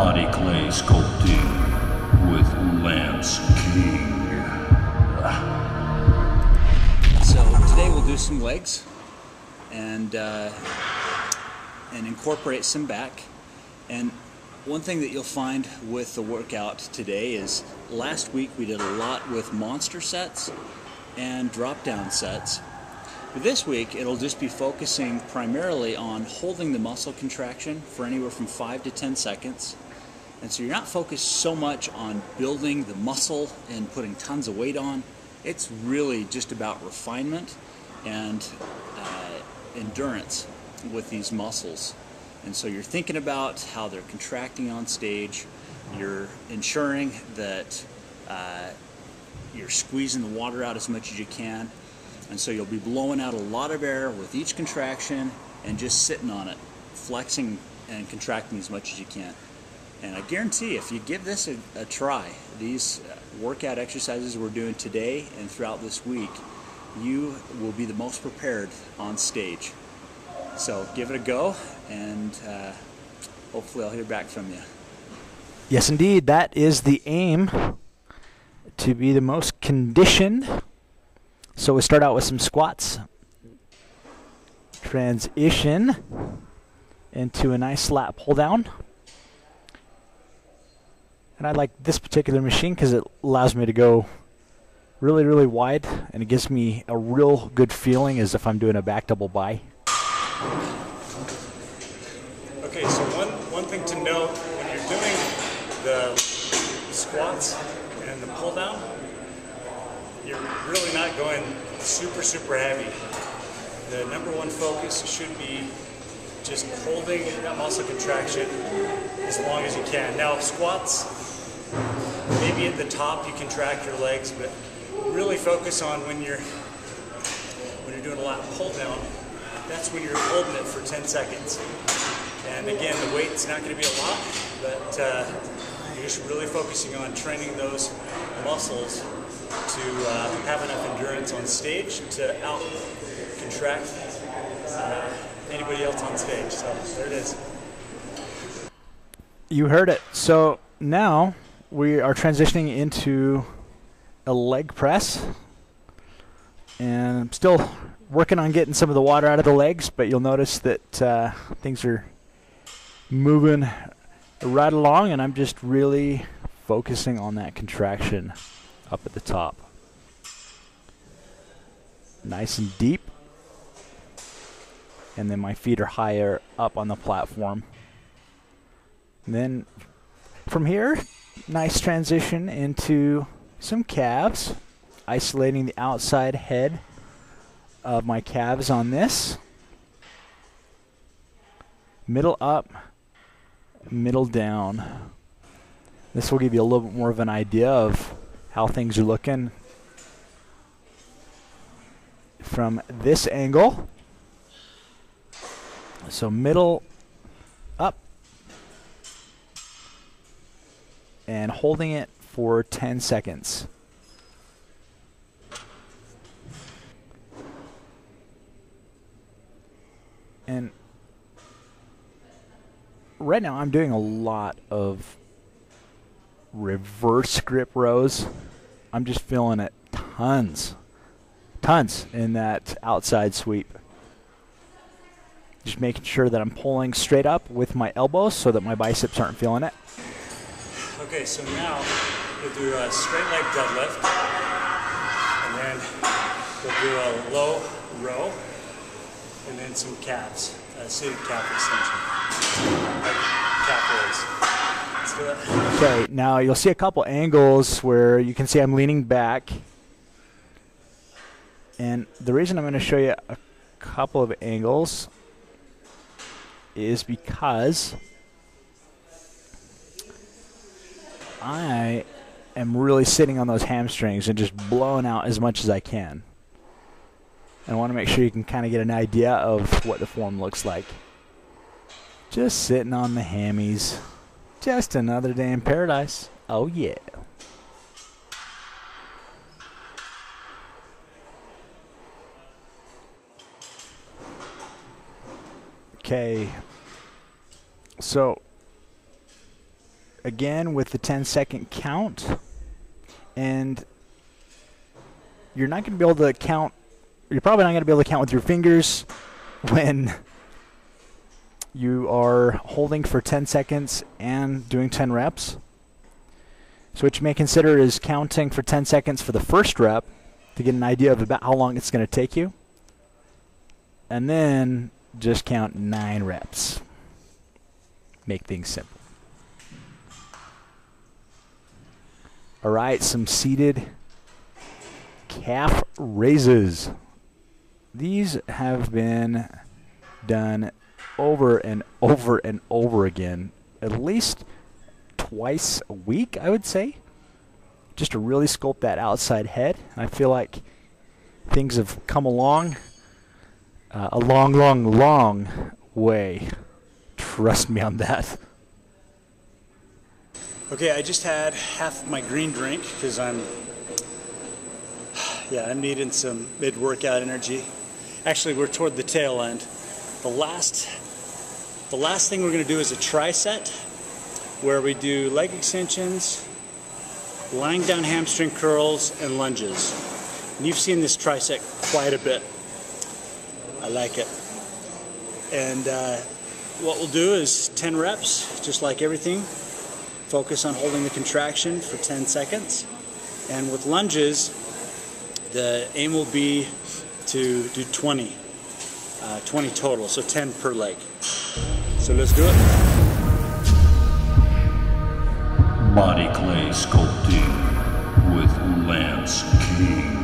body clay sculpting with Lance King. So today we'll do some legs and incorporate some back. And one thing that you'll find with the workout today is last week we did a lot with monster sets and drop down sets. But this week it'll just be focusing primarily on holding the muscle contraction for anywhere from 5 to 10 seconds. And so you're not focused so much on building the muscle and putting tons of weight on. It's really just about refinement and endurance with these muscles. And so you're thinking about how they're contracting on stage. You're ensuring that you're squeezing the water out as much as you can. And so you'll be blowing out a lot of air with each contraction and just sitting on it, flexing and contracting as much as you can. And I guarantee if you give this a try, these workout exercises we're doing today and throughout this week, you will be the most prepared on stage. So give it a go, and hopefully I'll hear back from you. Yes, indeed. That is the aim, to be the most conditioned. So we start out with some squats. Transition into a nice lat pull down. And I like this particular machine because it allows me to go really, really wide, and it gives me a real good feeling as if I'm doing a back double bi. Okay, so one thing to note when you're doing the squats and the pull down, you're really not going super heavy. The number one focus should be just holding that muscle contraction as long as you can. Now squats, maybe at the top you contract your legs, but really focus on when you're doing a lat pull down. That's when you're holding it for 10 seconds. And again, the weight's not going to be a lot, but you're just really focusing on training those muscles to have enough endurance on stage to out-contract anybody else on stage. So there it is. You heard it. So now we are transitioning into a leg press. And I'm still working on getting some of the water out of the legs, but you'll notice that things are moving right along, and I'm just really focusing on that contraction up at the top. Nice and deep. And then my feet are higher up on the platform. And then from here, nice transition into some calves, isolating the outside head of my calves on this. Middle up, middle down. This will give you a little bit more of an idea of how things are looking from this angle. So middle up and holding it for 10 seconds. And right now I'm doing a lot of reverse grip rows. I'm just feeling it tons in that outside sweep. Just making sure that I'm pulling straight up with my elbows so that my biceps aren't feeling it. Okay, so now we'll do a straight leg deadlift, and then we'll do a low row, and then some calves, seated calf extension, like calf raise. Let's do it. Okay, now you'll see a couple angles where you can see I'm leaning back. And the reason I'm going to show you a couple of angles is because I am really sitting on those hamstrings and just blowing out as much as I can. And I want to make sure you can kind of get an idea of what the form looks like. Just sitting on the hammies. Just another day in paradise. Oh yeah. Okay, so again with the 10-second count, and you're not going to be able to count. You're probably not going to be able to count with your fingers when you are holding for 10 seconds and doing 10 reps. So what you may consider is counting for 10 seconds for the first rep to get an idea of about how long it's going to take you. And then just count 9 reps. Make things simple. All right, some seated calf raises. These have been done over and over and over again, at least twice a week, I would say, just to really sculpt that outside head. I feel like things have come along a long, long, long way. Trust me on that. Okay, I just had half my green drink because I'm needing some mid-workout energy. Actually, we're toward the tail end. The last thing we're going to do is a tricep, where we do leg extensions, lying down hamstring curls, and lunges. And you've seen this tricep quite a bit. I like it. And what we'll do is 10 reps, just like everything. Focus on holding the contraction for 10 seconds. And with lunges, the aim will be to do 20 total, so 10 per leg. So let's do it. Body clay sculpting with Lance King.